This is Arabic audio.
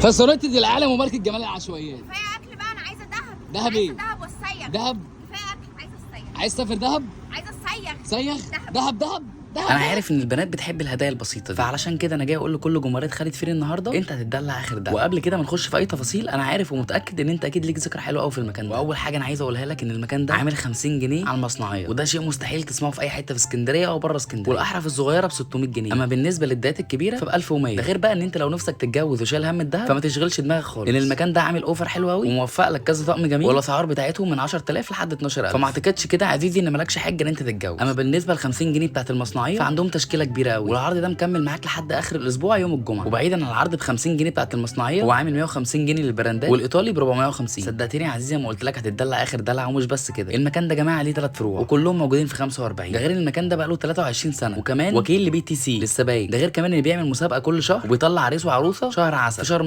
فسرتي العالم وملكة جمال العشوائيات. كفايه اكل بقى، انا عايزه دهب. دهب ايه؟ دهب والسيح. دهب. كفايه اكل، عايزه السيح. عايز تسافر دهب؟ عايزه السيح. سيخ. دهب دهب. انا عارف ان البنات بتحب الهدايا البسيطه دي، فعلشان كده انا جاي اقول لكل جمهوريه خالد فيري النهارده انت هتدلع اخر دلع. وقبل كده ما نخش في اي تفاصيل، انا عارف ومتاكد ان انت اكيد ليك ذكرى حلوه قوي في المكان ده. واول حاجه انا عايز اقولها لك ان المكان ده عامل 50 جنيه على المصنعيه، وده شيء مستحيل تسمعه في اي حته في اسكندريه او بره اسكندريه. والاحرف الصغيره ب 600 جنيه، اما بالنسبه للدات الكبيره فب 1100. ده غير بقى ان انت لو نفسك تتجوز وشايل هم الدهب فما تشغلش دماغك خالص، لان المكان ده عامل اوفر حلو قوي وموفق لك كذا طقم جميل، والاسعار بتاعتهم من 10000 لحد 12000. فما اعتقدش كده يا عزيزي ان مالكش حجه ان انت تتجوز. اما بالنسبه ل 50 جنيه بتاعت المصنعيه فعندهم تشكيله كبيره قوي، والعرض ده مكمل معاك لحد اخر الاسبوع يوم الجمعه. وبعيدا عن العرض ب 50 جنيه بتاعت المصنعيه، هو عامل 150 جنيه للبراندات، والايطالي ب 450. صدقتني يا عزيزي ما قلت لك هتدلع اخر دلع. ومش بس كده، المكان ده يا جماعه ليه 3 فروع وكلهم موجودين في 45. ده غير المكان ده بقى له 23 سنه، وكمان وكيل لبي تي سي للسبايك. ده غير كمان ان بيعمل مسابقه كل شهر وبيطلع عريس وعروسه شهر عسل في شهر